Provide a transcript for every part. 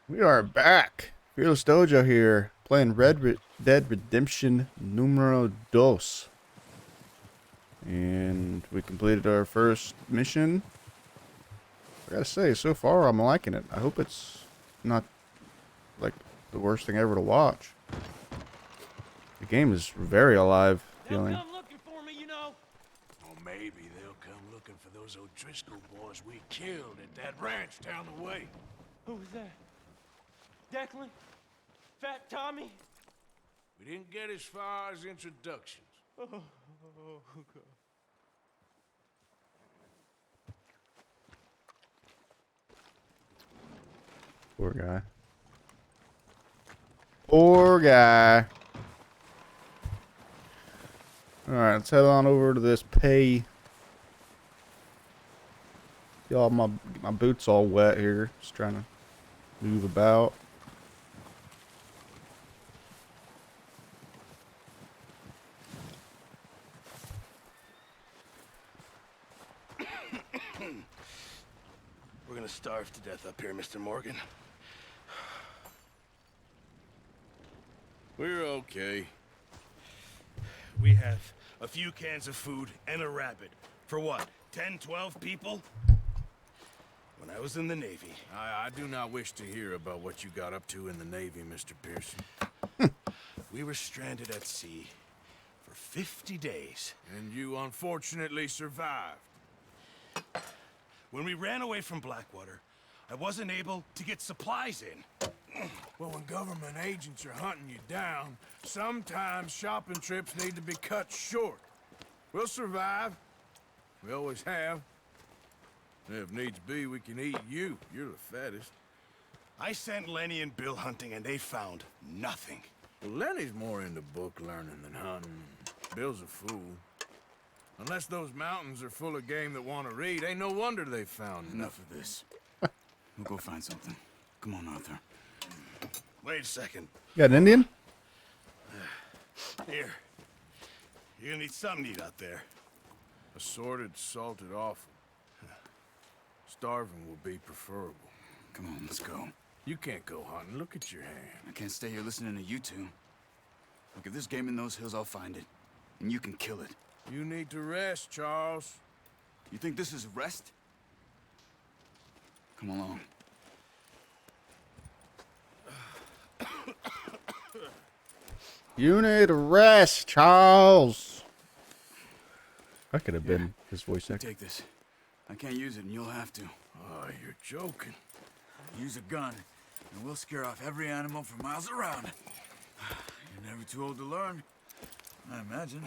We are back. Fearless Dojo here, playing Dead Redemption Numero Dos. And we completed our first mission. I gotta say, so far I'm liking it. I hope it's not like the worst thing ever to watch. The game is very alive They'll feeling. come looking for me, you know. Or maybe they'll come looking for those O'Driscoll boys we killed at that ranch down the way. Who was that? Declan? Fat Tommy? We didn't get as far as introductions. Oh, God. Poor guy. Poor guy. Alright, let's head on over to this pay. Y'all, my boots all wet here. Just trying to move about. We're gonna starve to death up here, Mr. Morgan. We're okay. We have a few cans of food and a rabbit. For what, 10, 12 people? When I was in the Navy... I do not wish to hear about what you got up to in the Navy, Mr. Pearson. We were stranded at sea for 50 days. And you unfortunately survived. When we ran away from Blackwater, I wasn't able to get supplies in. Well, when government agents are hunting you down, sometimes shopping trips need to be cut short. We'll survive. We always have. If needs be, we can eat you. You're the fattest. I sent Lenny and Bill hunting, and they found nothing. Well, Lenny's more into book learning than hunting. Bill's a fool. Unless those mountains are full of game that want to read, ain't no wonder they found Enough of this. We'll go find something. Come on, Arthur. Wait a second. You got an Indian? Here. You're gonna need something to eat out there. Assorted, salted offal. Starving will be preferable. Come on, let's go. You can't go hunting. Look at your hand. I can't stay here listening to you two. Look, if there's game in those hills, I'll find it. And you can kill it. You need to rest, Charles. You think this is rest? Come along. You need a rest, Charles. That could have been his voice actor. Take this. I can't use it, and you'll have to. Oh, you're joking. Use a gun, and we'll scare off every animal for miles around. You're never too old to learn, I imagine.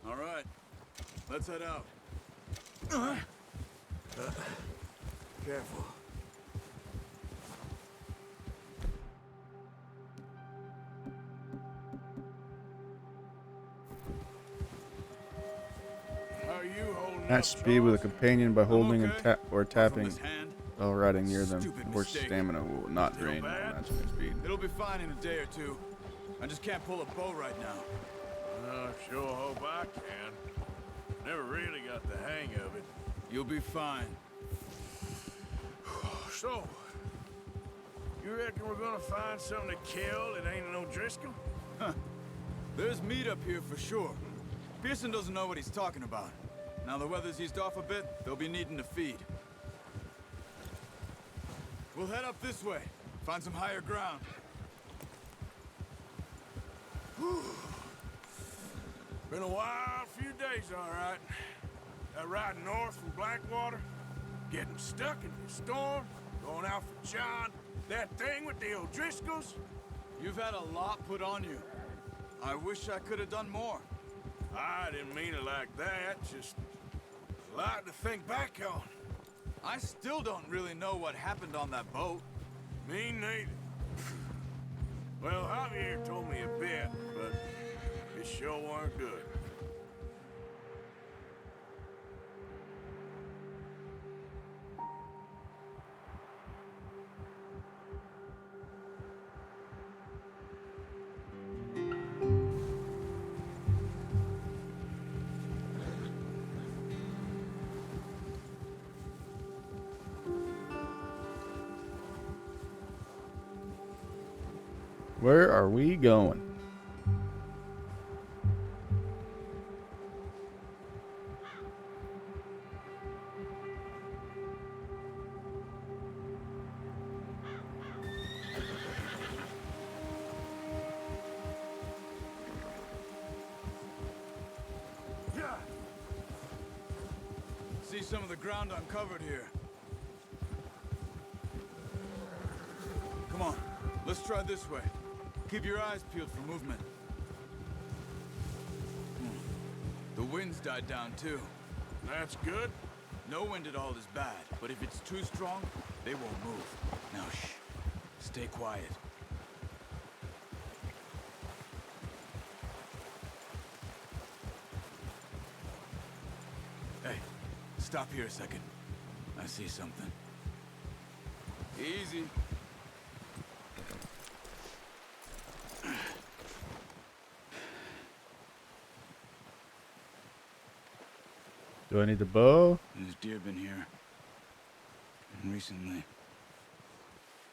All right, let's head out. Careful. How are you holding Match up, speed with a Charles? companion by holding and okay. or tapping From this hand, while riding near them. Stupid Horse mistake. stamina will not Still drain while bad? matching their speed. it'll be fine in a day or two. I just can't pull a bow right now. Sure hope I can. Never really got the hang of it. You'll be fine. So, you reckon we're gonna find something to kill that ain't an O'Driscoll? There's meat up here for sure. Pearson doesn't know what he's talking about. Now the weather's eased off a bit, they'll be needing to feed. We'll head up this way, find some higher ground. Been a wild few days, all right. That ride north from Blackwater, getting stuck in the storm, going out for John, that thing with the O'Driscolls. You've had a lot put on you. I wish I could have done more. I didn't mean it like that, just a lot to think back on. I still don't really know what happened on that boat. Me neither. Well, Javier told me a bit, but it sure weren't good. Where are we going? See some of the ground uncovered here. Come on, let's try this way. Keep your eyes peeled for movement. The wind's died down too. That's good. No wind at all is bad, but if it's too strong, they won't move. Now shh, stay quiet. Hey, stop here a second. I see something. Easy. Do I need the bow? There's deer been here. Recently.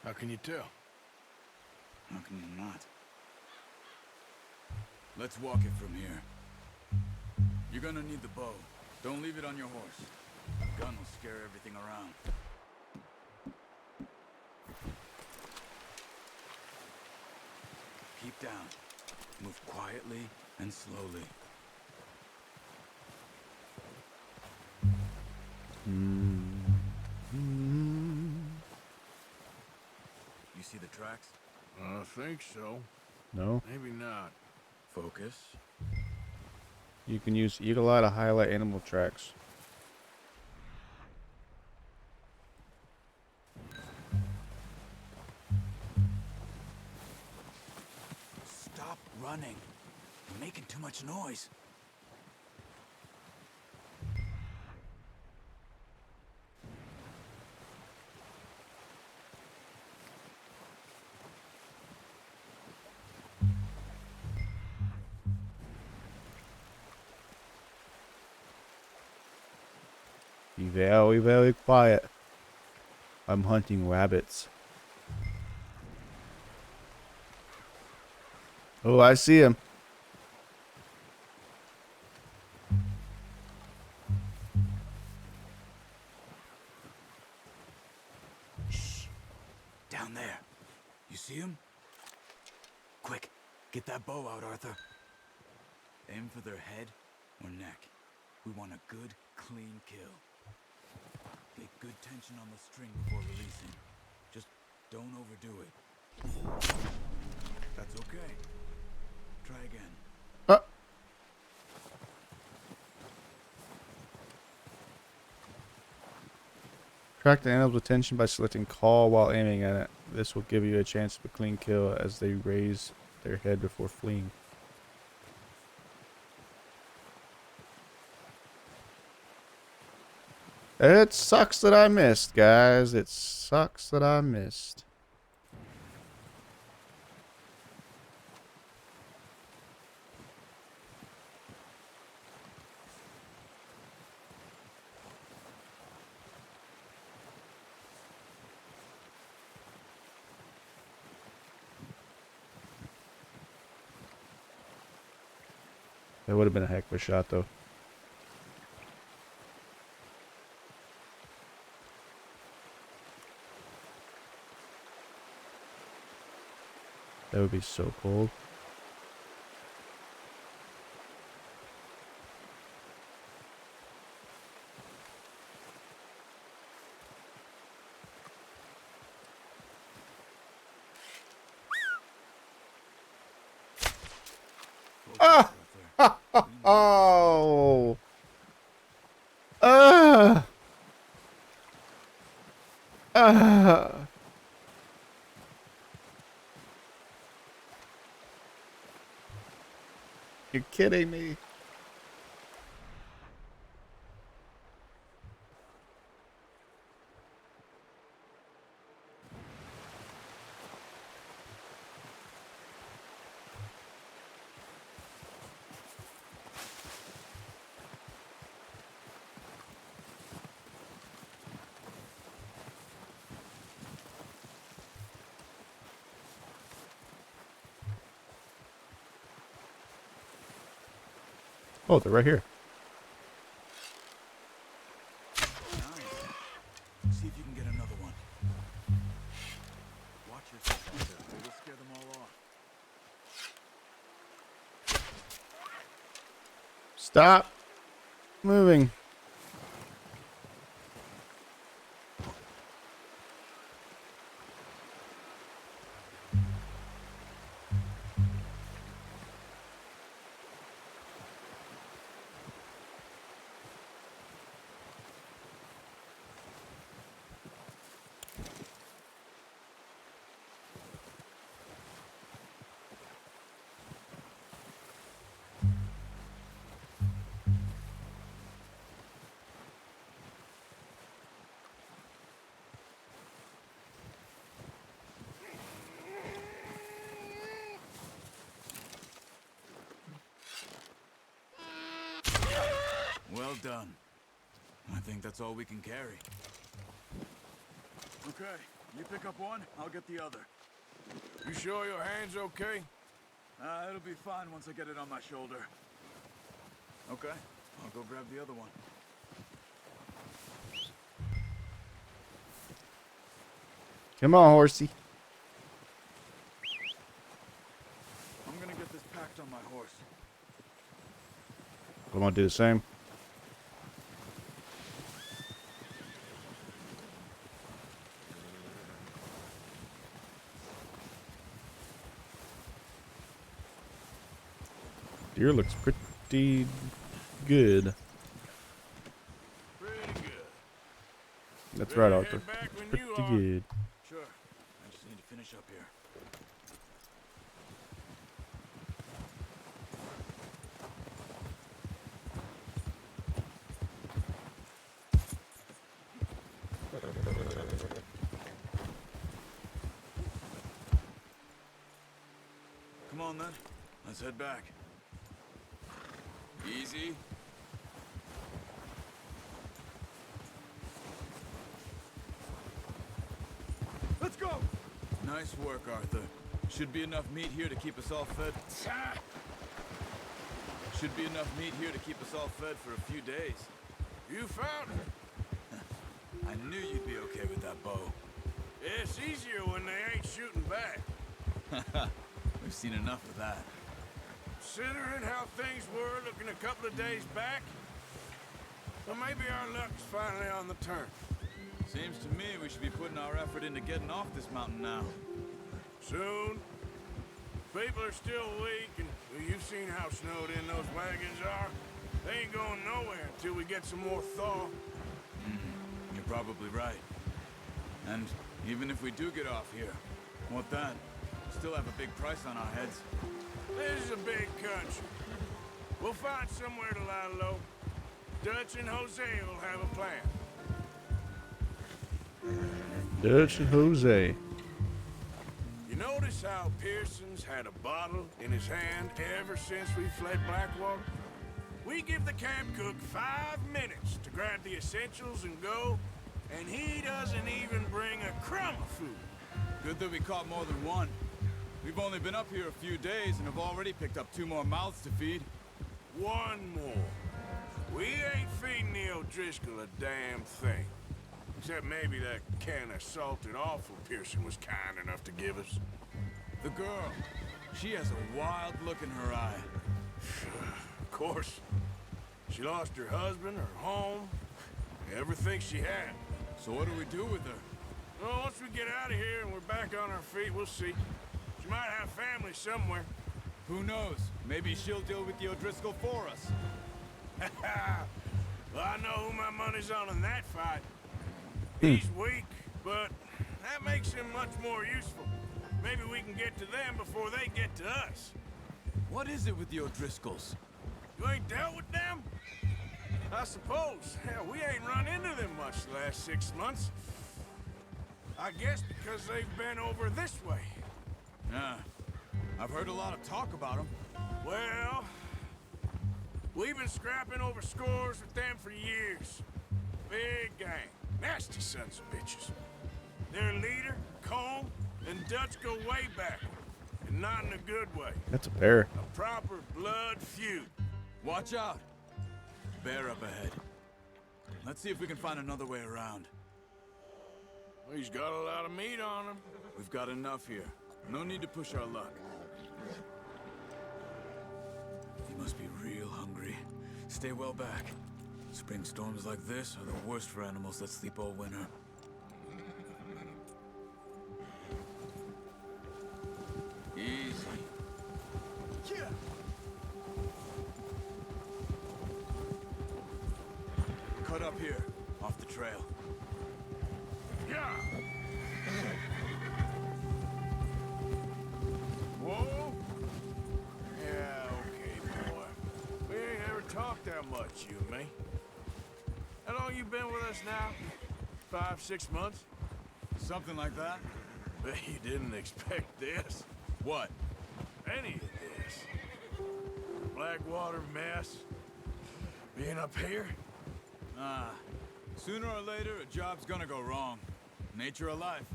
How can you tell? How can you not? Let's walk it from here. You're gonna need the bow. Don't leave it on your horse. The gun will scare everything around. Keep down. Move quietly and slowly. You see the tracks? I think so. No. Maybe not. Focus. You can use eagle eye to highlight animal tracks. Stop running. You're making too much noise. Be very, very quiet. I'm hunting rabbits. Oh, I see him. Shh. Down there. You see him? Quick, get that bow out, Arthur. Aim for their head or neck. We want a good, clean kill. Get good tension on the string before releasing. Just don't overdo it. That's okay. Try again. Attract the animal's attention by selecting call while aiming at it. This will give you a chance of a clean kill as they raise their head before fleeing. It sucks that I missed, guys. It sucks that I missed. That would have been a heck of a shot, though. That would be so cold. Ah! Oh! Ah! Ah! You're kidding me. Oh, they're right here. Nice. See if you can get another one. Watch yourself out there. We'll scare them all off. Stop moving. Well done. I think that's all we can carry. Okay, you pick up one, I'll get the other. You sure your hand's okay? It'll be fine once I get it on my shoulder. Okay, I'll go grab the other one. Come on, horsey. I'm gonna get this packed on my horse. I'm gonna do the same. Deer looks pretty good. Pretty good. That's Ready right, to Arthur. head back when Pretty you are. good. Sure, I just need to finish up here. Come on then, let's head back. Easy. Let's go! Nice work, Arthur. Should be enough meat here to keep us all fed. Should be enough meat here to keep us all fed for a few days. You found it. I knew you'd be okay with that bow. It's easier when they ain't shooting back. We've seen enough of that. Considering how things were looking a couple of days back, well, maybe our luck's finally on the turn. Seems to me we should be putting our effort into getting off this mountain now. Soon. People are still weak, and well, you've seen how snowed in those wagons are. They ain't going nowhere until we get some more thaw. You're probably right. And even if we do get off here, what then? Still have a big price on our heads. This is a big country. We'll find somewhere to lie low. Dutch and Jose will have a plan. Dutch and Jose. You notice how Pearson's had a bottle in his hand ever since we fled Blackwater? We give the camp cook 5 minutes to grab the essentials and go, and he doesn't even bring a crumb of food. Good that we caught more than one. We've only been up here a few days and have already picked up 2 more mouths to feed. One more. We ain't feeding the O'Driscoll a damn thing. Except maybe that can of salted offal Pearson was kind enough to give us. The girl, she has a wild look in her eye. Of course. She lost her husband, her home, everything she had. So what do we do with her? Well, once we get out of here and we're back on our feet, we'll see. She might have family somewhere. Who knows? Maybe she'll deal with the O'Driscoll for us. Well, I know who my money's on in that fight. He's weak, but that makes him much more useful. Maybe we can get to them before they get to us. What is it with the O'Driscolls? You ain't dealt with them? I suppose. Hell, we ain't run into them much the last 6 months. I guess because they've been over this way. Yeah, I've heard a lot of talk about them. Well, we've been scrapping over scores with them for years. Big gang. Nasty sons of bitches. Their leader, Combe, and Dutch go way back. And not in a good way. That's a bear. A proper blood feud. Watch out! Bear up ahead. Let's see if we can find another way around. He's got a lot of meat on him. We've got enough here. No need to push our luck. He must be real hungry. Stay well back. Spring storms like this are the worst for animals that sleep all winter. Easy. Yeah. Cut up here, off the trail. Yeah. Whoa. Yeah, okay, boy. We ain't ever talked that much, you and me. How long you been with us now? 5, 6 months? Something like that? Bet you didn't expect this. What? Any of this. Blackwater mess. Being up here? Sooner or later, a job's gonna go wrong. Nature of life.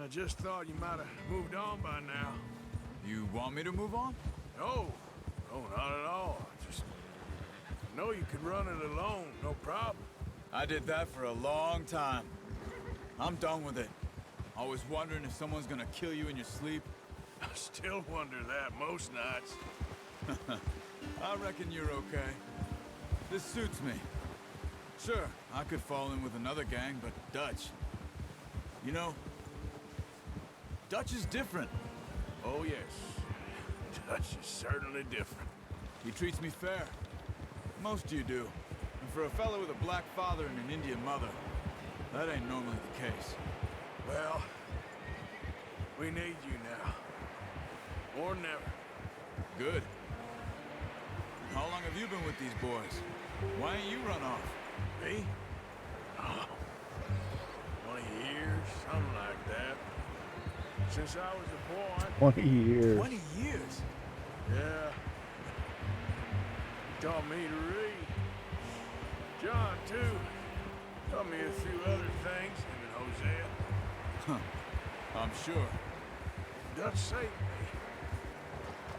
I just thought you might have moved on by now. You want me to move on? No, not at all. Just know you could run it alone, no problem. I did that for a long time. I'm done with it. Always wondering if someone's gonna kill you in your sleep. I still wonder that most nights. I reckon you're okay. This suits me. Sure, I could fall in with another gang, but Dutch... You know, Dutch is different. Oh, yes. Dutch is certainly different. He treats me fair. Most of you do. And for a fellow with a black father and an Indian mother, that ain't normally the case. Well, we need you now. Or never. Good. How long have you been with these boys? Why ain't you run off? Me? Oh, 20 years, something like that. Since I was a boy. 20 years. 20 years? Yeah. He taught me to read. John, too. Taught me a few other things, him and Hosea. Huh. I'm sure. Dutch saved me.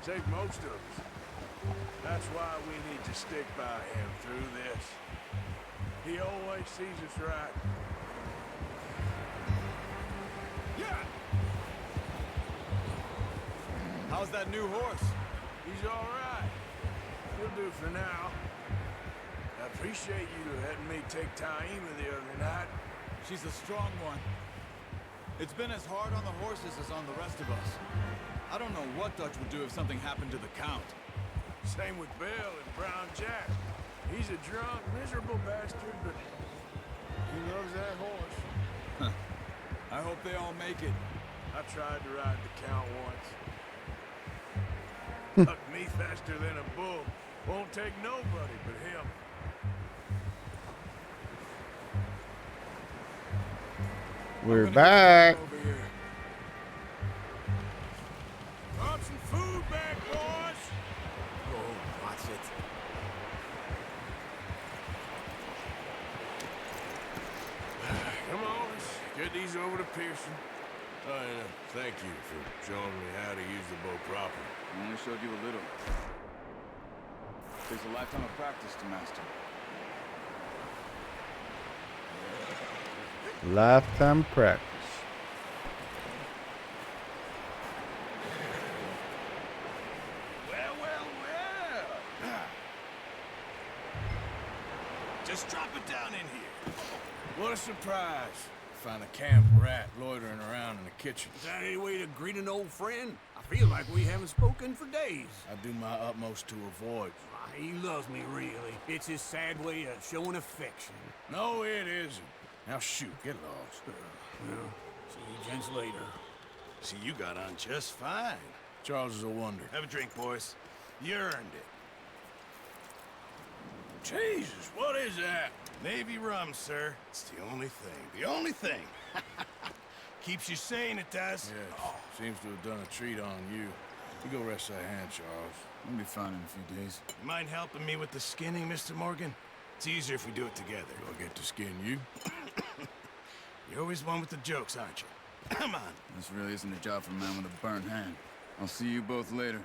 Saved most of us. That's why we need to stick by him through this. He always sees us right. Yeah! How's that new horse? He's all right. He'll do for now. I appreciate you letting me take Taima the other night. She's a strong one. It's been as hard on the horses as on the rest of us. I don't know what Dutch would do if something happened to the Count. Same with Bill and Brown Jack. He's a drunk, miserable bastard, but he loves that horse. I hope they all make it. I tried to ride the Count once. Hucked me faster than a bull. Won't take nobody but him. We're back. Over here. Drop some food back, boys! Oh, watch it. Come on, let's get these over to Pearson. Oh, yeah, thank you for showing me how to use the bow properly. I only showed you a little. Takes a lifetime of practice to master. Lifetime practice. Well. Just drop it down in here. What a surprise. Find a camp rat loitering around in the kitchen. Is that any way to greet an old friend? I feel like we haven't spoken for days. I do my utmost to avoid. He loves me, really. It's his sad way of showing affection. No, it isn't. Now shoot, get lost. Well, see you gents later. See, you got on just fine. Charles is a wonder. Have a drink, boys. You earned it. Jesus, what is that? Navy rum, sir. It's the only thing. The only thing. Keeps you sane, it does. Yeah, seems to have done a treat on you. You go rest that hand, Charles. I'll be fine in a few days. You mind helping me with the skinning, Mr. Morgan? It's easier if we do it together. Do I get to skin you? You're always one with the jokes, aren't you? Come on. This really isn't a job for a man with a burnt hand. I'll see you both later.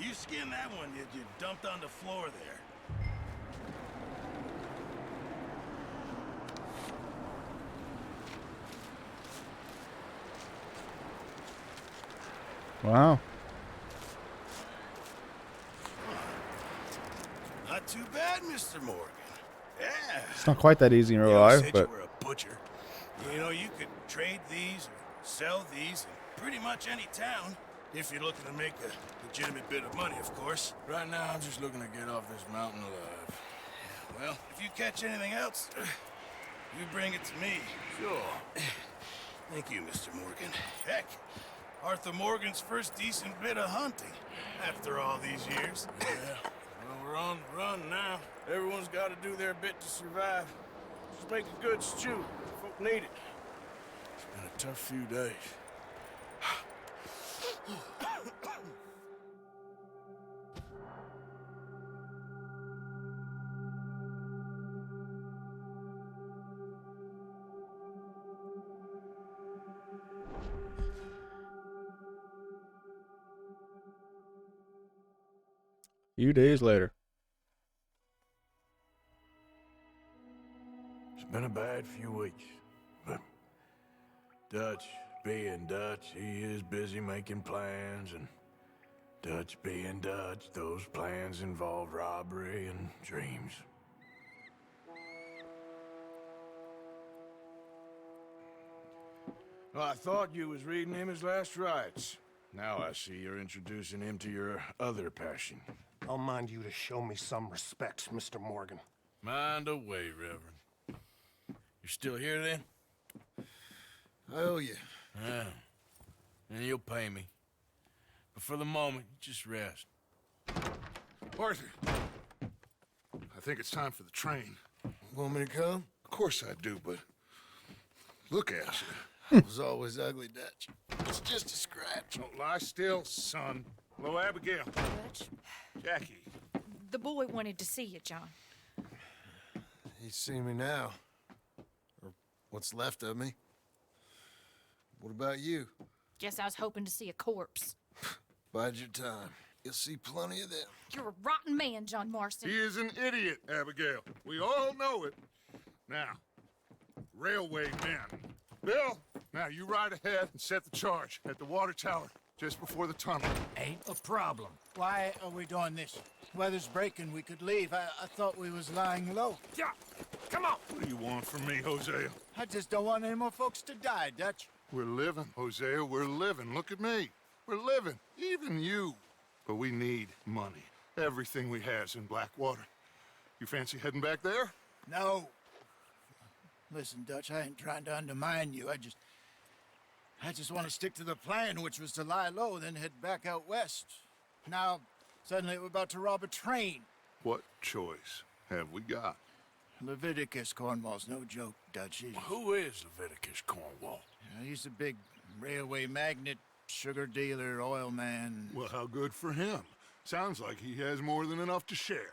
You skin that one you dumped on the floor there. Wow. Not too bad, Mr. Morgan. Yeah. It's not quite that easy in real You life, said but you were a butcher. You know, you could trade these or sell these in pretty much any town. If you're looking to make a legitimate bit of money, of course. Right now, I'm just looking to get off this mountain alive. Well, if you catch anything else, you bring it to me. Sure. Thank you, Mr. Morgan. Heck, Arthur Morgan's first decent bit of hunting after all these years. Yeah. Well, we're on the run now. Everyone's got to do their bit to survive. Just make a good stew. Folk need it. It's been a tough few days. few days later. It's been a bad few weeks, but Dutch being Dutch, he is busy making plans, and Dutch being Dutch, those plans involve robbery and dreams. Well, I thought you was reading him his last rites. Now I see you're introducing him to your other passion. I'll mind you to show me some respect, Mr. Morgan. Mind away, Reverend. You're still here, then? I owe you. Yeah. And you'll pay me. But for the moment, just rest. Arthur, I think it's time for the train. Want me to come? Of course I do, but look at you. It was always ugly, Dutch. It's just a scratch. Don't lie still, son. Hello, Abigail. Dutch, Jackie. the boy wanted to see you, John. He's seen me now. Or what's left of me. What about you? Guess I was hoping to see a corpse. Bide your time. You'll see plenty of them. You're a rotten man, John Marston. He is an idiot, Abigail. We all know it. Now, railway men. Bill, now you ride ahead and set the charge at the water tower just before the tunnel. Ain't a problem. Why are we doing this? Weather's breaking. We could leave. I thought we was lying low. Yeah, come on. What do you want from me, Hosea? I just don't want any more folks to die, Dutch. We're living, Hosea, we're living. Look at me. We're living, even you. But we need money. Everything we has in Blackwater. You fancy heading back there? No. Listen, Dutch, I ain't trying to undermine you. I just want to stick to the plan, which was to lie low, then head back out west. Now, suddenly we're about to rob a train. What choice have we got? Leviticus Cornwall's no joke, Dutch. Who is Leviticus Cornwall? He's a big railway magnate, sugar dealer, oil man. Well, how good for him. Sounds like he has more than enough to share.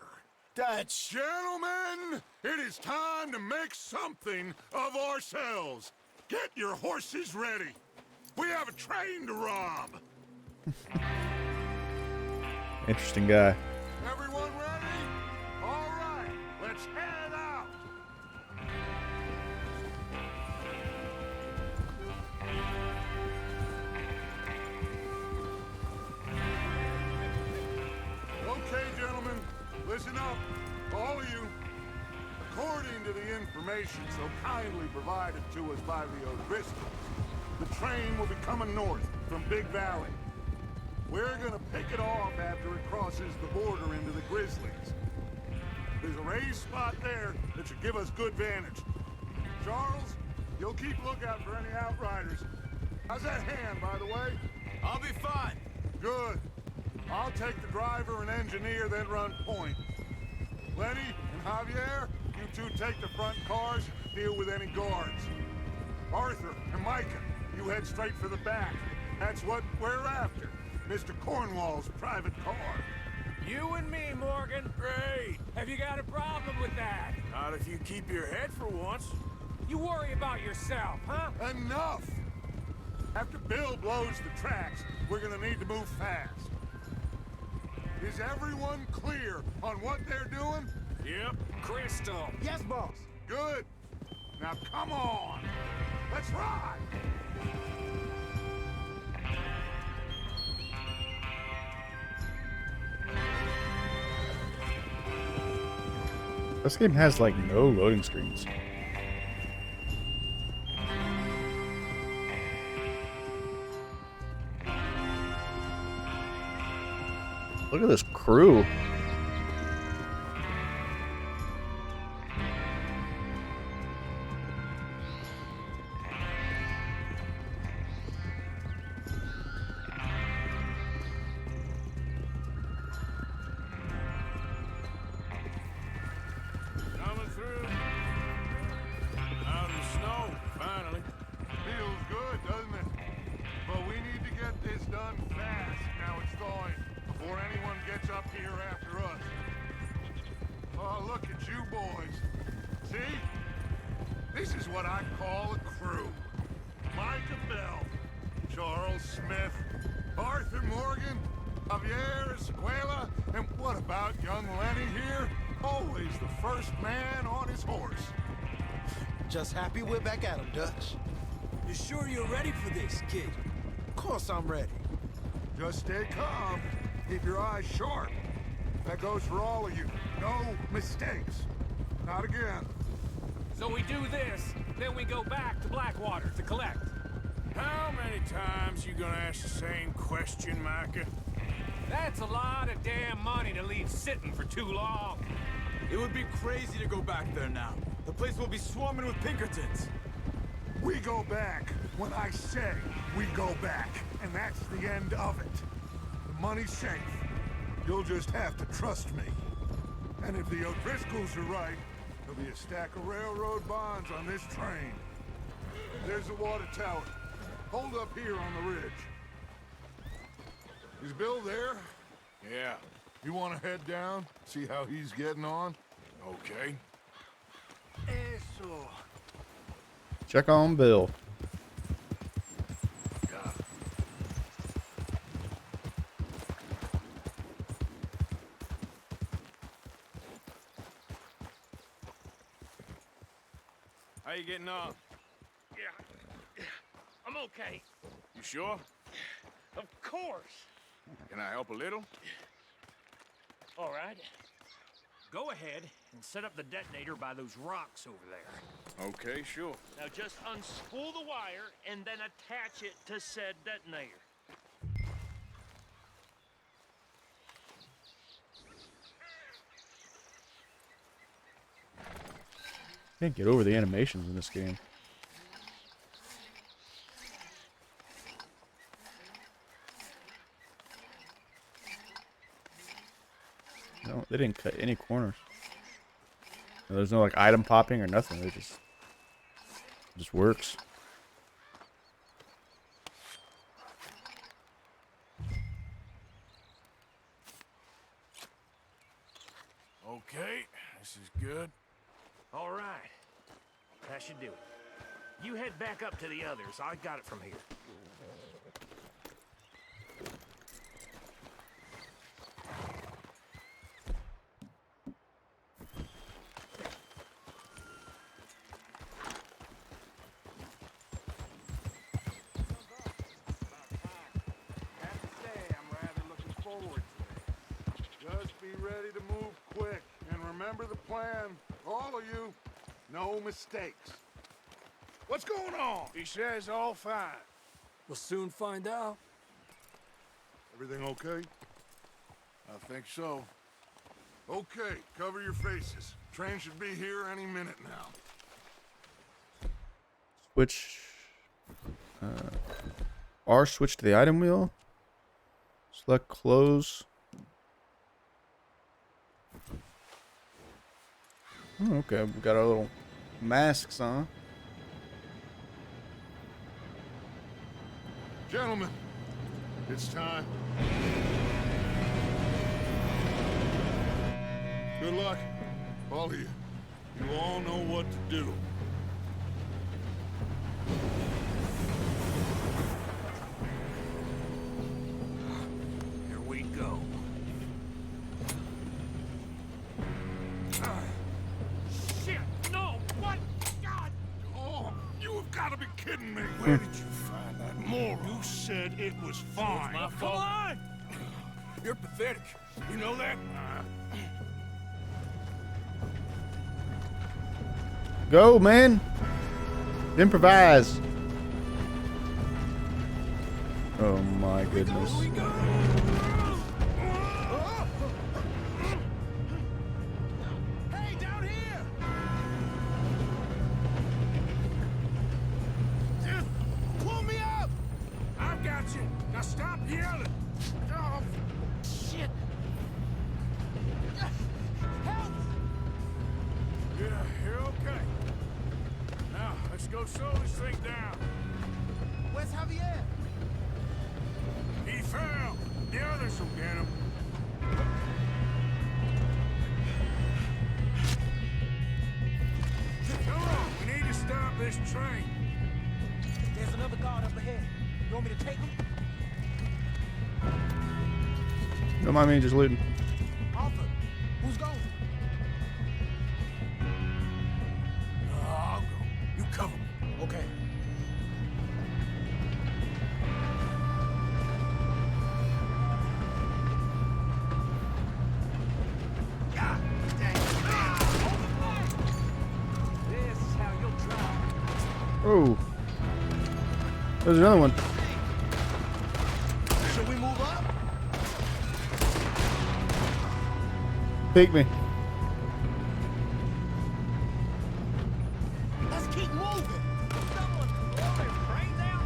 Dutch! Gentlemen, it is time to make something of ourselves. Get your horses ready. We have a train to rob. Interesting guy. Everyone ready? All right, let's head out. Okay, gentlemen, listen up, all of you. According to the information so kindly provided to us by the O'Driscolls, the train will be coming north from Big Valley. We're gonna pick it off after it crosses the border into the Grizzlies. There's a raised spot there that should give us good vantage. Charles, you'll keep lookout for any outriders. How's that hand, by the way? I'll be fine. Good. I'll take the driver and engineer, then run point. Lenny and Javier, you two take the front cars, deal with any guards. Arthur and Micah, you head straight for the back. That's what we're after. Mr. Cornwall's private car. You and me, Morgan. Great. Have you got a problem with that? Not if you keep your head for once. You worry about yourself, huh? Enough! After Bill blows the tracks, we're gonna need to move fast. Is everyone clear on what they're doing? Yep. Crystal. Yes, boss. Good. Now come on. Let's ride. This game has like no loading screens. Look at this crew. Coming through. Out of the snow, finally. Feels good, doesn't it? But we need to get this done fast now it's thawing, before anyone gets up here after us. Oh, look at you boys. See? This is what I call a crew. Micah Bell, Charles Smith, Arthur Morgan, Javier Escuela, and what about young Lenny here? Always the first man on his horse. Just happy we're back at 'em, Dutch. You sure you're ready for this, kid? Of course I'm ready. Just stay calm. Keep your eyes sharp. That goes for all of you. No mistakes. Not again. So we do this, then we go back to Blackwater to collect. How many times you gonna ask the same question, Micah? That's a lot of damn money to leave sitting for too long. It would be crazy to go back there now. The place will be swarming with Pinkertons. We go back when I say we go back. And that's the end of it. The money's safe. You'll just have to trust me. And if the O'Driscolls are right, there'll be a stack of railroad bonds on this train. There's the water tower. Hold up here on the ridge. Is Bill there? Yeah, You want to head down? See how he's getting on? okay. Eso. Check on Bill. How you getting on? Yeah, I'm okay. You sure? Of course. Can I help a little? All right. Go ahead and set up the detonator by those rocks over there. Okay, sure. Now just unspool the wire and then attach it to said detonator. Can't get over the animations in this game. No, they didn't cut any corners. There's no like item popping or nothing. It just works. Okay, this is good. All right. That should do it. You head back up to the others. I got it from here. Have to say, I'm rather looking forward to it. Just be ready to move quick. And remember the plan. All of you, no mistakes. What's going on? He says all fine. We'll soon find out. Everything okay? I think so. Okay, cover your faces. Train should be here any minute now. Switch. R switch to the item wheel. Select close. Oh, okay, we got our little masks on. Gentlemen, it's time. Good luck, all of you. You all know what to do. Here we go. Shit! No! What? God! Oh, you have got to be kidding me. Where did you find that moron? You said it was fine. My Come fault. on! You're pathetic. You know that? Go, man. Improvise. Oh my goodness. Hey, down here! Just pull me up! I've got you. Now stop yelling. Oh, shit. Help! Yeah, you're okay. Now, let's go slow this thing down. Where's Javier? He fell. The others will get him. Come on, we need to stop this train. There's another guard up ahead. You want me to take him? Don't mind me just looting. Arthur, who's going? I'll go. You cover me. Okay. God dang it. This is how you'll try. Oh. There's another one. Should we move up? Peek me. Let's keep moving. Someone blow their brains out.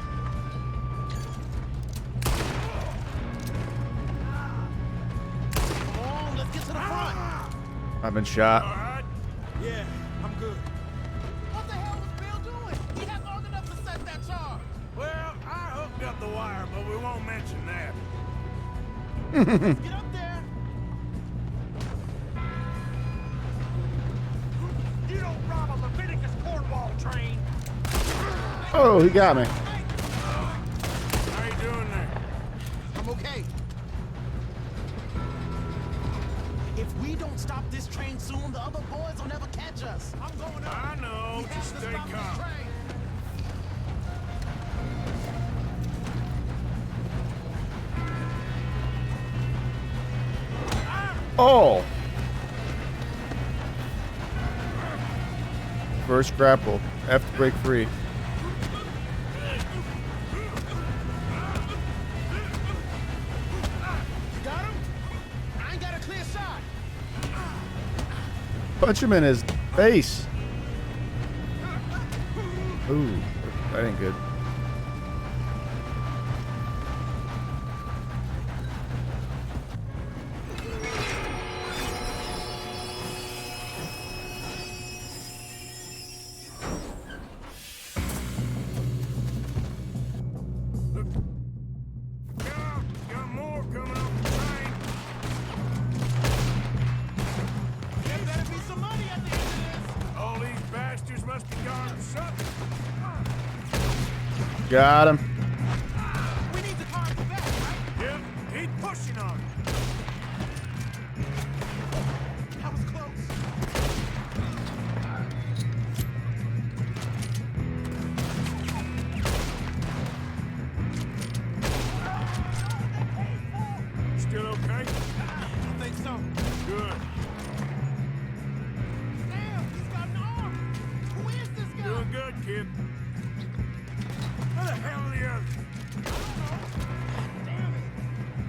Come on, let's get to the front. I've been shot. All right. Yeah, I'm good. What the hell was Bill doing? He had long enough to set that charge. Well, I hooked up the wire, but we won't mention that. Get up there. You don't rob a Leviticus Cornwall train. Oh, he got me. How you doing there? I'm okay. If we don't stop this train soon, the other boys will never catch us. I'm going up. I know. We have Just to stay stop this calm. train. Oh. First grapple. F to break free. You got him? I ain't got a clear shot. Punch him in his face. Ooh, that ain't good. Got more coming off the train. There better be some money at the end of this. All these bastards must be gone or something. Got him. We need the car to back, right? Yep, keep pushing on it. That was close. Still okay? I think so. Good. Damn, he's got an arm. Who is this guy? Doing good, kid. Where the hell are the others? Damn it.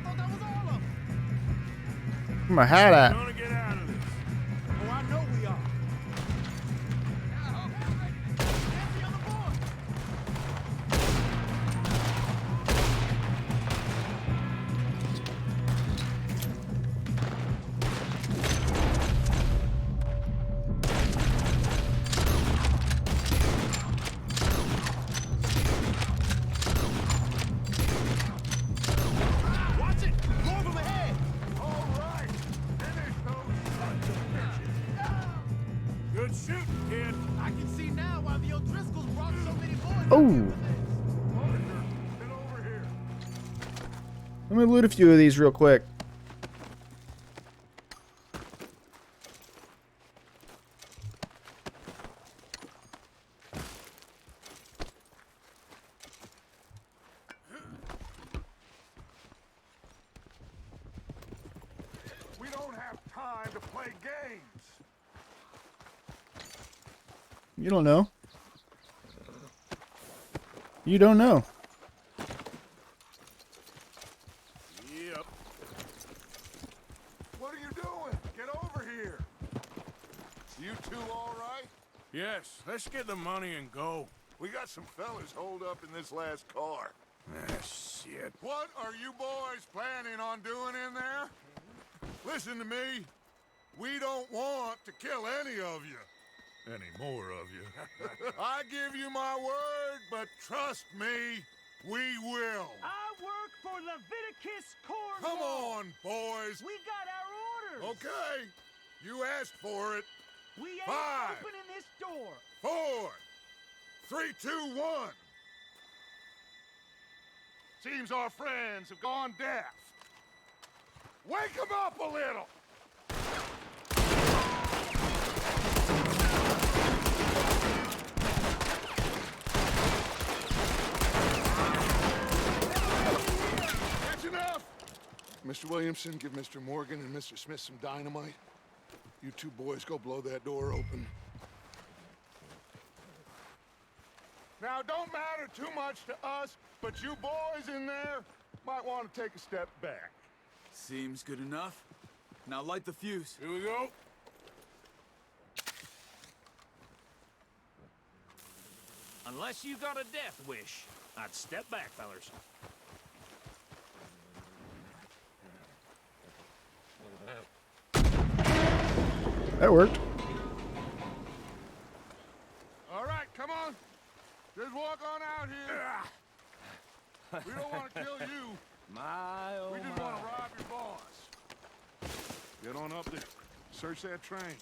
Thought that was all of them. Where my hat at? Gonna get out of this. Oh, I know we are. That's the other boy. Watch it! More of them ahead! All right. Finish those sons of bitches. Good shooting, kid. I can see now why the O'Driscolls brought so many boys. Oh. Arthur, get over here. Let me loot a few of these real quick. We don't have time to play games. You don't know. You don't know. Yep. What are you doing? Get over here. You two all right? Yes, let's get the money and go. We got some fellas holed up in this last car. Ah, shit. What are you boys planning on doing in there? Listen to me. We don't want to kill any of you. Any more of you. I give you my word, but trust me, we will. I work for Leviticus Cornwall. Come on, boys. We got our orders. Okay. You asked for it. We ain't 5, opening this door. 4, 3, 2, 1. Seems our friends have gone deaf. Wake them up a little. That's enough. Mr. Williamson, give Mr. Morgan and Mr. Smith some dynamite. You two boys go blow that door open. Now, don't matter too much to us, but you boys in there might want to take a step back. Seems good enough. Now light the fuse. Here we go. Unless you got a death wish, I'd step back, fellers. That worked. All right, come on. Just walk on out here. We don't want to kill you. My, oh We just my. want to rob your boss. Get on up there. Search that train.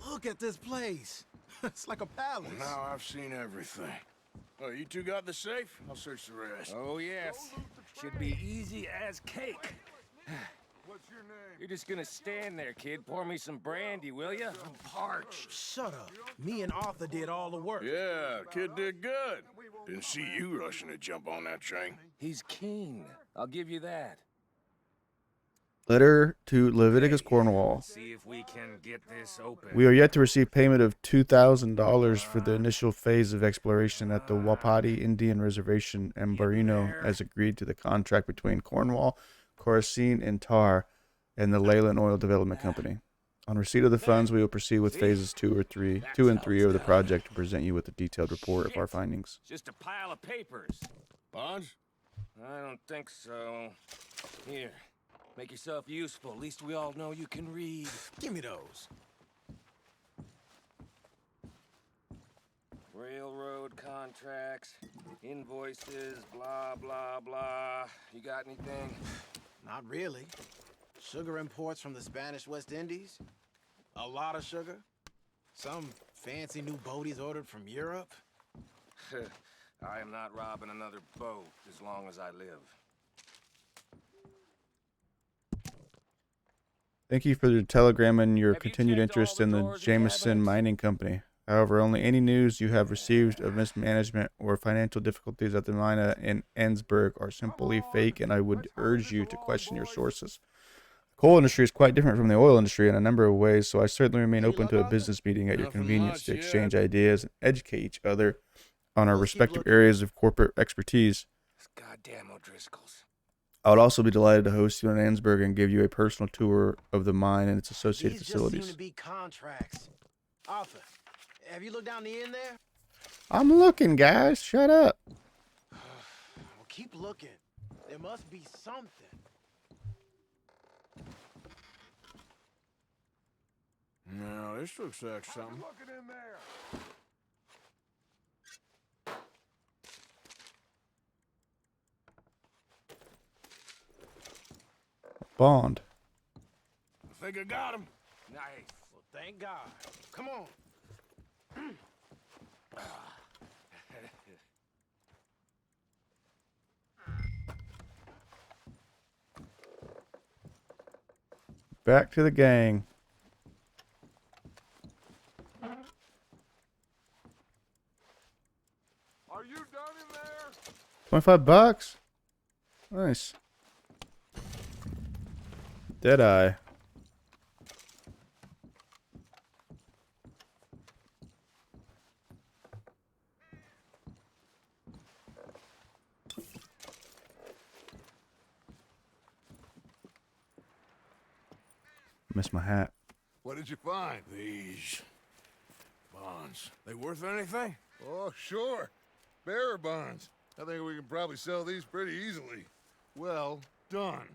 Look at this place. It's like a palace. Now I've seen everything. Oh, you two got the safe? I'll search the rest. Oh, yes. Should be easy as cake. What's your name? You're just gonna stand there, kid. Pour me some brandy, will ya? I'm parched. Shut up. Me and Arthur did all the work. Yeah, kid did good. Didn't see you rushing to jump on that train. He's keen. I'll give you that. Letter to Leviticus Cornwall. See if we can get this open. We are yet to receive payment of $2,000 for the initial phase of exploration at the Wapati Indian Reservation in Barino, as agreed to the contract between Cornwall, Coruscant, and Tar, and the Leyland Oil Development Company. On receipt of the funds, we will proceed with phases 2 and 3 of the project to present you with a detailed report of our findings. Just a pile of papers. Bonds? I don't think so. Here, make yourself useful. At least we all know you can read. Give me those. Railroad contracts, invoices, blah, blah, blah. You got anything? Not really. Sugar imports from the Spanish West Indies. A lot of sugar. Some fancy new boat he's ordered from Europe. I am not robbing another boat as long as I live. Thank you for the telegram and your Have you continued checked all interest the in the doors and Jameson cabinets? Mining Company. However, only any news you have received of mismanagement or financial difficulties at the mine in Ensburg are simply fake, and I would urge you to question your sources. The coal industry is quite different from the oil industry in a number of ways, so I certainly remain open to a business meeting at your Nothing convenience much to yet. exchange ideas and educate each other on our respective areas of corporate expertise. It's goddamn O'Driscoll's. I would also be delighted to host you in Ensburg and give you a personal tour of the mine and its associated These just seem facilities. to be contracts. Arthur, have you looked down the end there? I'm looking, guys. Shut up. Well, keep looking. There must be something. No, this looks like something. Looking in there. Bond. I think I got him. Nice. Well, thank God. Come on. Back to the gang. Are you done in there? $25. Nice. Deadeye. Missed my hat. What did you find? These bonds, they worth anything? Oh, sure. Bearer bonds. I think we can probably sell these pretty easily. Well done.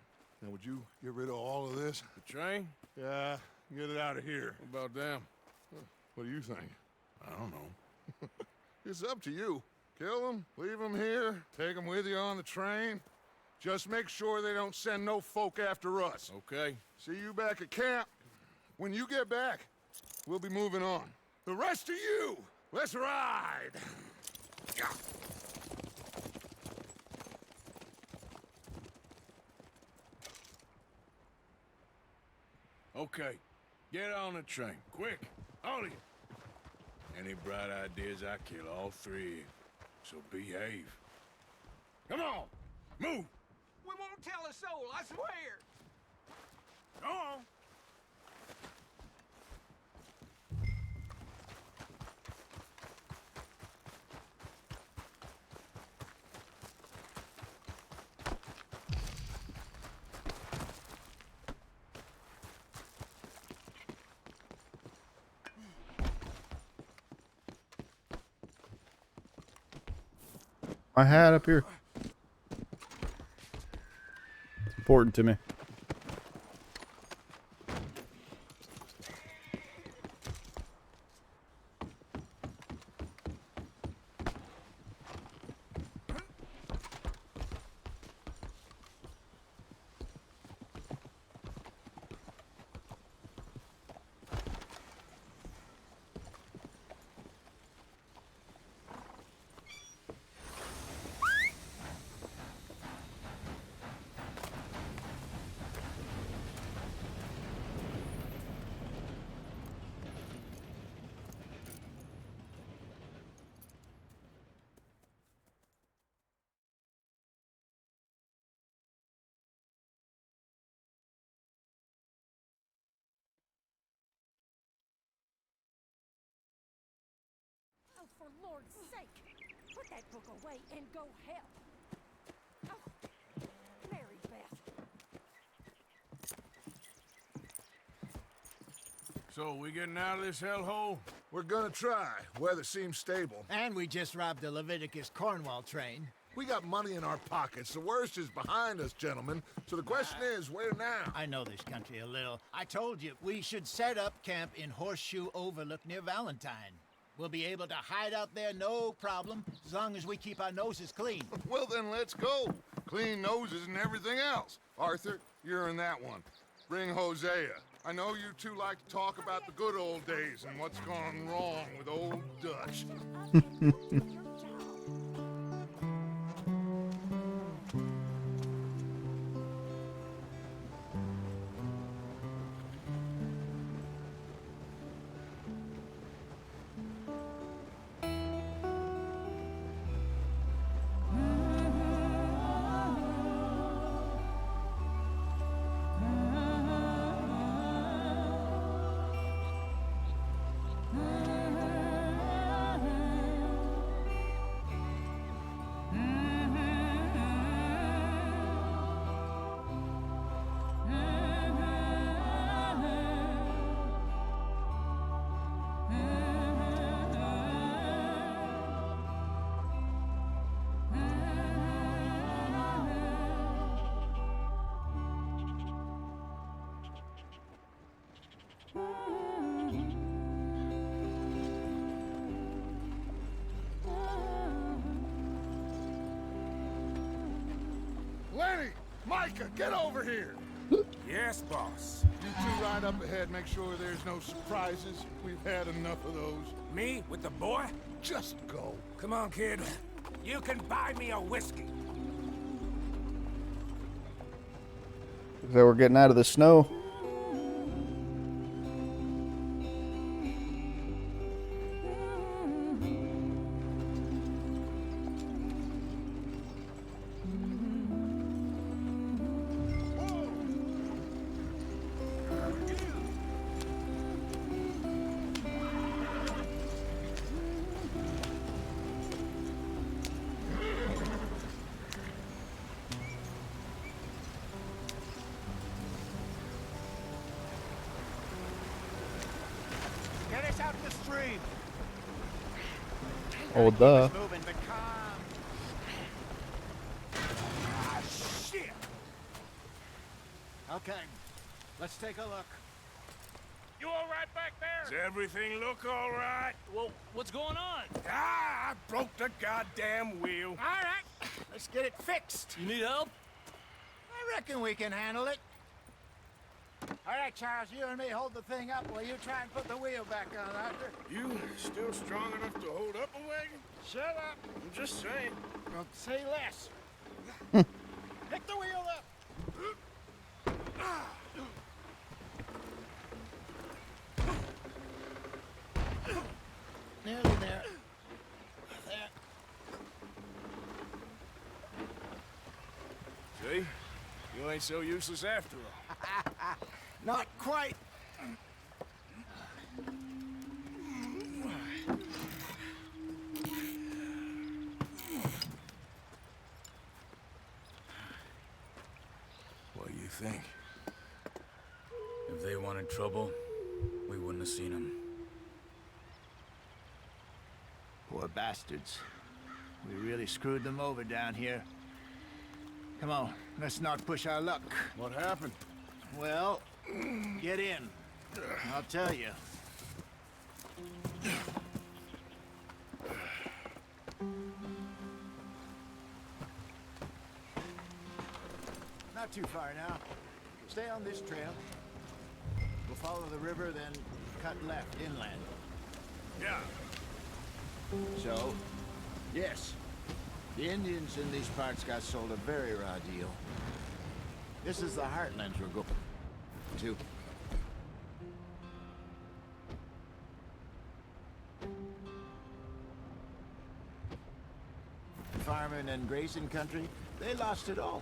Now, would you get rid of all of this? The train? Yeah, get it out of here. What about them? What do you think? I don't know. It's up to you. Kill them, leave them here, take them with you on the train. Just make sure they don't send no folk after us. Okay. See you back at camp. When you get back, we'll be moving on. The rest of you, let's ride! Okay. Get on the train. Quick. All of you. Any bright ideas, I kill all three of you. So behave. Come on! Move! We won't tell a soul, I swear. Go on! My hat up here. It's important to me. Oh, for Lord's sake, put that book away and go help. Oh, Mary Beth. So, we getting out of this hellhole? We're gonna try. Weather seems stable. And we just robbed the Leviticus Cornwall train. We got money in our pockets. The worst is behind us, gentlemen. So the question is, where now? I know this country a little. I told you, we should set up camp in Horseshoe Overlook near Valentine. We'll be able to hide out there no problem, as long as we keep our noses clean. Well, then let's go. Clean noses and everything else. Arthur, you're in that one. Bring Hosea. I know you two like to talk about the good old days and what's gone wrong with old Dutch. Lenny! Micah, get over here! Yes, boss. You two ride up ahead, make sure there's no surprises. We've had enough of those. Me with the boy? Just go. Come on, kid. You can buy me a whiskey. So we're getting out of the snow. Oh, duh. Moving, but calm. Ah, shit! Okay, let's take a look. You all right back there? Does everything look all right? Well, what's going on? Ah, I broke the goddamn wheel. All right, let's get it fixed. You need help? I reckon we can handle it. All right, Charles, you and me hold the thing up while you try and put the wheel back on, Arthur. You still strong enough to hold up a wagon? Shut up. I'm just saying. Well, say less. Pick the wheel up. Nearly there. There. See? You ain't so useless after all. Not quite. What do you think? If they wanted trouble, we wouldn't have seen them. Poor bastards. We really screwed them over down here. Come on, let's not push our luck. What happened? Well, get in. I'll tell you. Not too far now. Stay on this trail. We'll follow the river, then cut left inland. Yeah. So, yes, the Indians in these parts got sold a very raw deal. This is the heartlands we're going to. Farming and grazing country, they lost it all.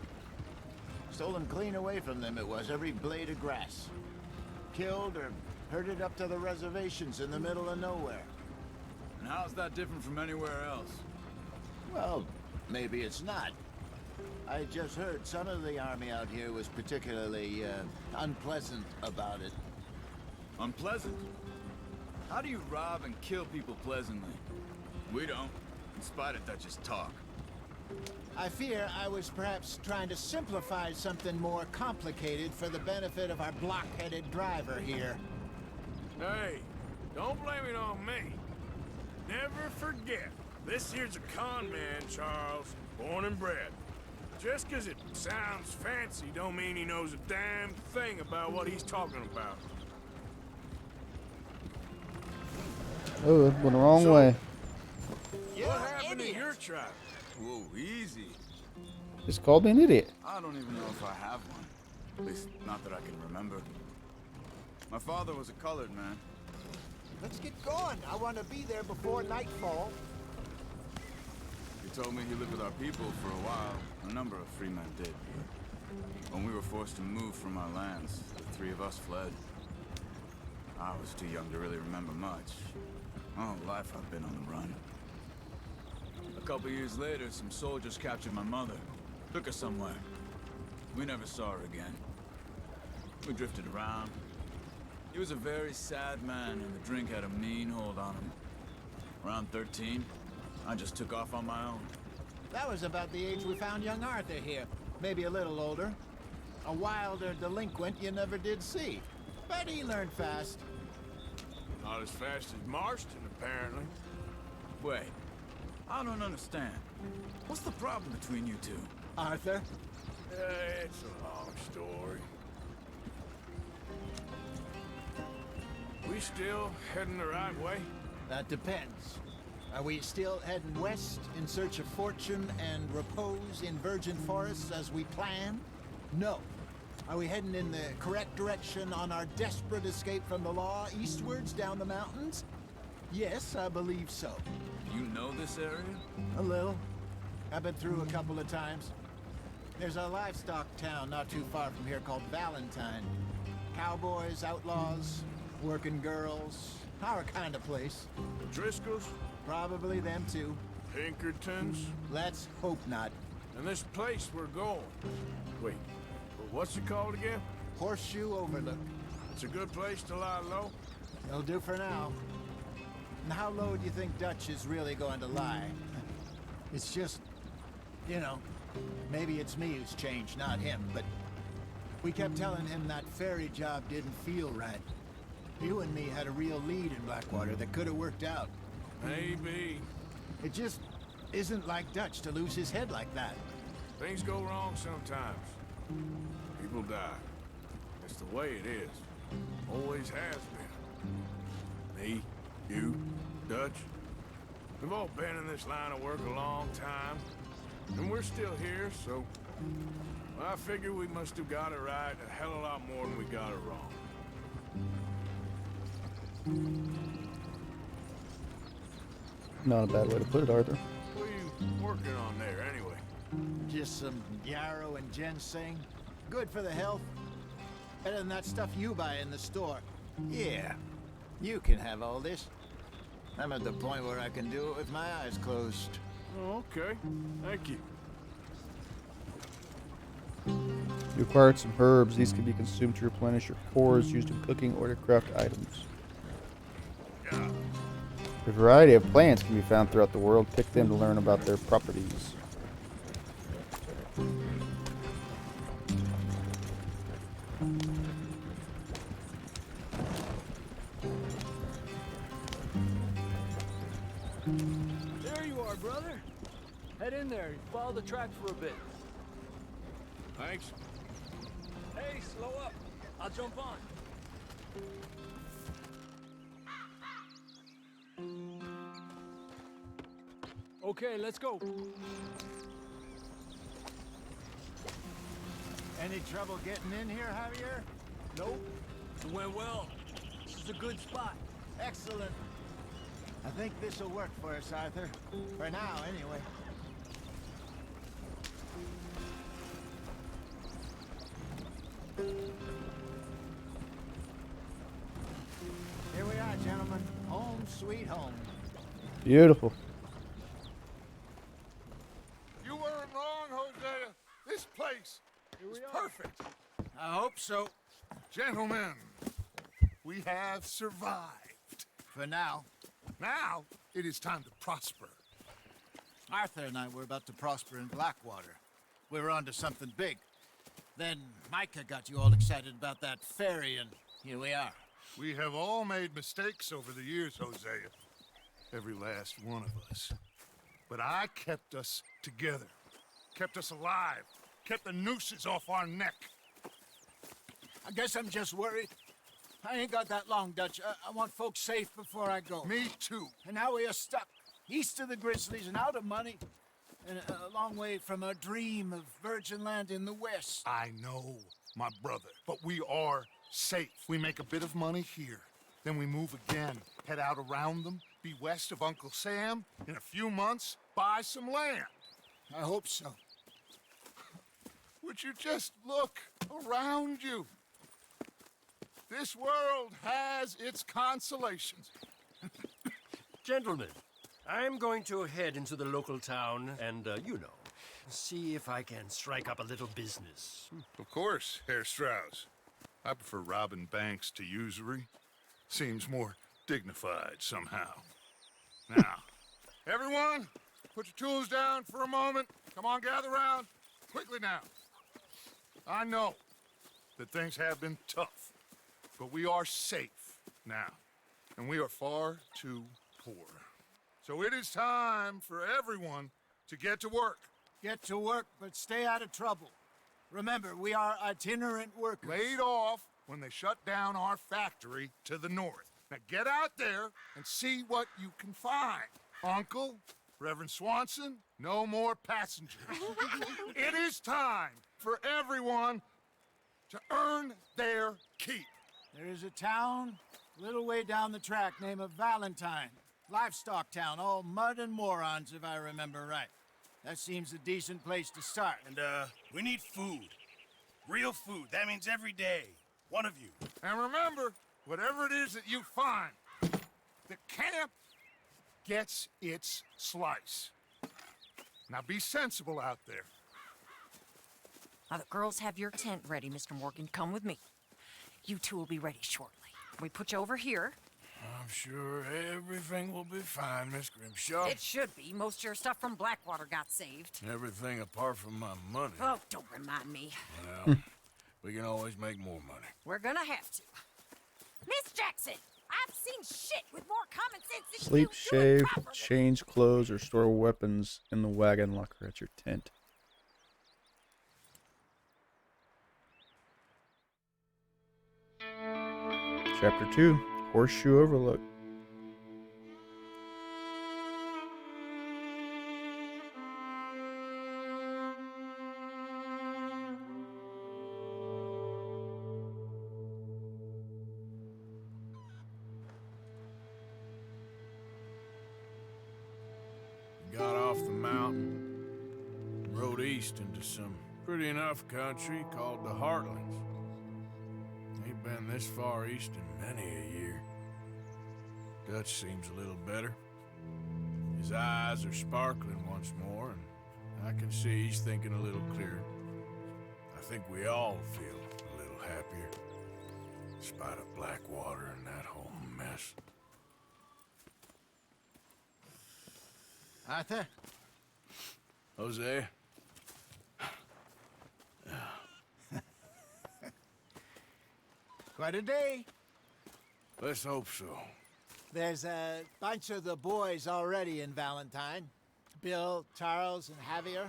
Stolen clean away from them it was, every blade of grass. Killed or herded up to the reservations in the middle of nowhere. And how's that different from anywhere else? Well, maybe it's not. I just heard some of the army out here was particularly, unpleasant about it. Unpleasant? How do you rob and kill people pleasantly? We don't, in spite of Dutch's talk. I fear I was perhaps trying to simplify something more complicated for the benefit of our block-headed driver here. Hey, don't blame it on me. Never forget, this here's a con man, Charles, born and bred. Just 'cause it sounds fancy don't mean he knows a damn thing about what he's talking about. Oh, it went the wrong way. What happened to your tribe? Whoa, easy. Just called me an idiot. I don't even know if I have one. At least, not that I can remember. My father was a colored man. Let's get going. I want to be there before nightfall. He told me he lived with our people for a while. A number of free men did. When we were forced to move from our lands, the three of us fled. I was too young to really remember much. All life I've been on the run. A couple years later, some soldiers captured my mother. Took her somewhere. We never saw her again. We drifted around. He was a very sad man, and the drink had a mean hold on him. Around 13, I just took off on my own. That was about the age we found young Arthur here. Maybe a little older. A wilder delinquent you never did see. But he learned fast. Not as fast as Marston, apparently. Wait, I don't understand. What's the problem between you two? Arthur? It's a long story. We still heading the right way? That depends. Are we still heading west in search of fortune and repose in virgin forests as we planned? No. Are we heading in the correct direction on our desperate escape from the law eastwards down the mountains? Yes, I believe so. You know this area? A little. I've been through a couple of times. There's a livestock town not too far from here called Valentine. Cowboys, outlaws, working girls, our kind of place. Driscoll's? Probably them too. Pinkertons? Let's hope not. And this place we're going. Wait, what's it called again? Horseshoe Overlook. It's a good place to lie low? It'll do for now. And how low do you think Dutch is really going to lie? It's just, you know, maybe it's me who's changed, not him, but we kept telling him that ferry job didn't feel right. You and me had a real lead in Blackwater that could have worked out. Maybe. It just isn't like Dutch to lose his head like that. Things go wrong sometimes. People die. It's the way it is. Always has been. Me, you, Dutch. We've all been in this line of work a long time. And we're still here, so... I figure we must have got it right a hell of a lot more than we got it wrong. Not a bad way to put it, Arthur. What are you working on there, anyway? Just some yarrow and ginseng. Good for the health. Better than that stuff you buy in the store. Yeah, you can have all this. I'm at the point where I can do it with my eyes closed. Oh, okay. Thank you. You acquired some herbs. These can be consumed to replenish your cores used in cooking or to craft items. A variety of plants can be found throughout the world. Pick them to learn about their properties. There you are, brother. Head in there. Follow the track for a bit. Thanks. Hey, slow up. I'll jump on. Okay, let's go. Any trouble getting in here, Javier? Nope. It went well. This is a good spot. Excellent. I think this will work for us, Arthur. For now, anyway. Here we are, gentlemen. Home sweet home. Beautiful. You weren't wrong, Hosea. This place is perfect. I hope so. Gentlemen, we have survived. For now. Now, it is time to prosper. Arthur and I were about to prosper in Blackwater. We were onto something big. Then Micah got you all excited about that ferry, and here we are. We have all made mistakes over the years, Hosea. Every last one of us. But I kept us together. Kept us alive. Kept the nooses off our neck. I guess I'm just worried. I ain't got that long, Dutch. I want folks safe before I go. Me too. And now we are stuck east of the Grizzlies and out of money. And a long way from a dream of virgin land in the west. I know, my brother. But we are safe. We make a bit of money here. Then we move again. Head out around them. Be west of Uncle Sam. In a few months, buy some land. I hope so. Would you just look around you? This world has its consolations. Gentlemen, I'm going to head into the local town and, see if I can strike up a little business. Of course, Herr Strauss. I prefer robbing banks to usury. Seems more dignified somehow. Now, everyone, put your tools down for a moment. Come on, gather round. Quickly now. I know that things have been tough, but we are safe now, and we are far too poor. So it is time for everyone to get to work. Get to work, but stay out of trouble. Remember, we are itinerant workers. Laid off when they shut down our factory to the north. Now get out there and see what you can find. Uncle, Reverend Swanson, no more passengers. It is time for everyone to earn their keep. There is a town a little way down the track named Valentine. Livestock town, all mud and morons, if I remember right. That seems a decent place to start. And, we need food. Real food. That means every day. One of you. And remember, whatever it is that you find, the camp gets its slice. Now be sensible out there. Now the girls have your tent ready, Mr. Morgan. Come with me. You two will be ready shortly. We put you over here. I'm sure everything will be fine, Miss Grimshaw. It should be. Most of your stuff from Blackwater got saved. Everything apart from my money. Oh, don't remind me. Well, we can always make more money. We're gonna have to. Miss Jackson, I've seen shit with more common sense than Sleep, you. shave, change clothes, or store weapons in the wagon locker at your tent. Chapter 2, Horseshoe Overlook. Got off the mountain, rode east into some pretty enough country called the Heartlands. Ain't been this far east in many a year. Dutch seems a little better. His eyes are sparkling once more, and I can see he's thinking a little clearer. I think we all feel a little happier, in spite of Blackwater and that whole mess. Arthur? Jose? Quite a day. Let's hope so. There's a bunch of the boys already in Valentine. Bill, Charles, and Javier.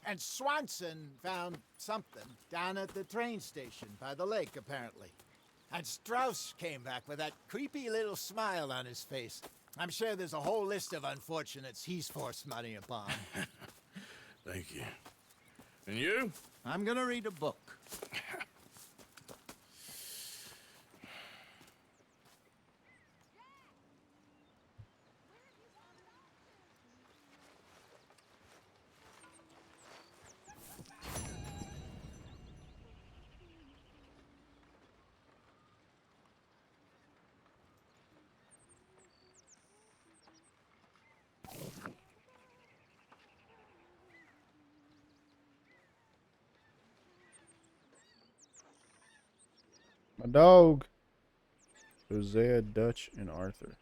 And Swanson found something down at the train station by the lake, apparently. And Strauss came back with that creepy little smile on his face. I'm sure there's a whole list of unfortunates he's forced money upon. Thank you. And you? I'm gonna read a book. My dog. Hosea, Dutch, and Arthur.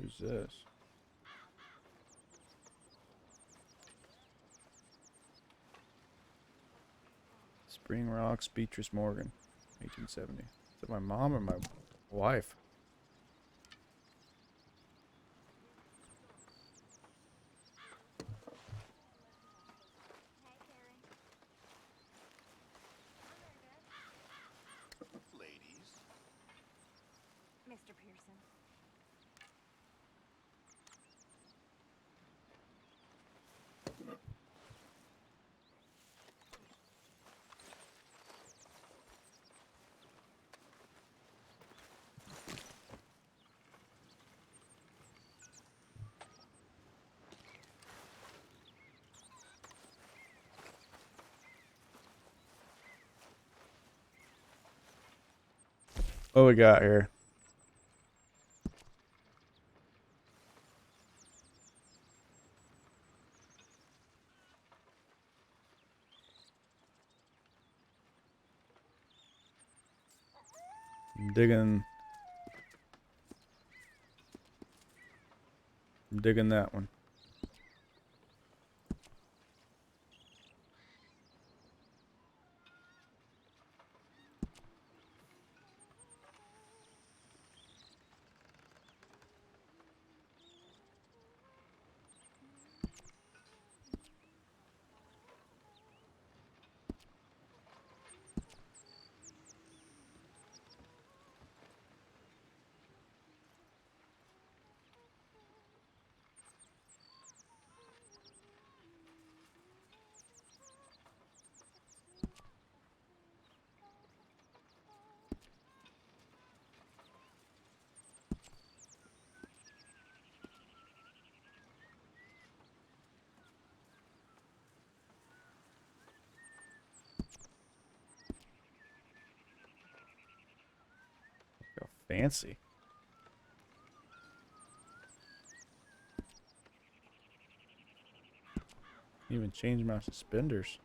Who's this? Spring Rocks, Beatrice Morgan, 1870. Is that my mom or my wife? Ladies. Mr. Pearson. What we got here? I'm digging that one. How fancy. Even change my suspenders.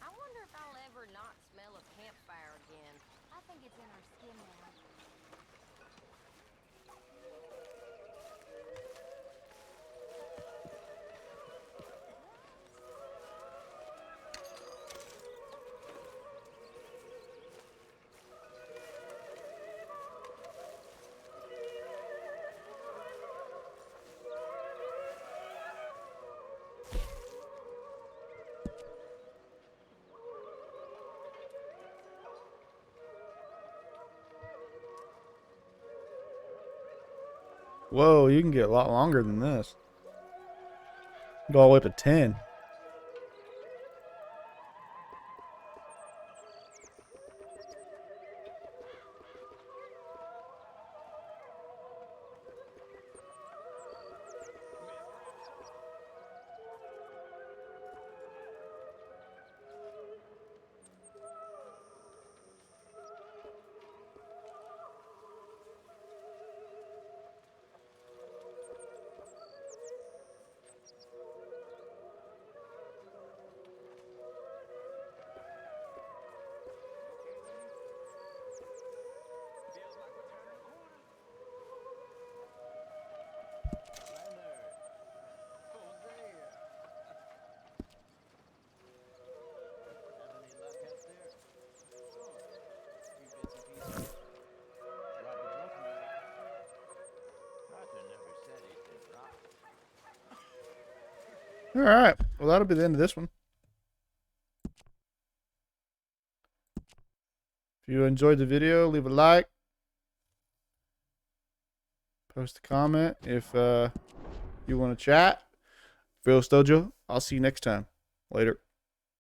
I wonder if I'll ever not smell a campfire again. I think it's in our skin now. Whoa, you can get a lot longer than this. Go all the way up to 10. All right. Well, that'll be the end of this one. If you enjoyed the video, leave a like. Post a comment if you want to chat. FearlessDojo. I'll see you next time. Later.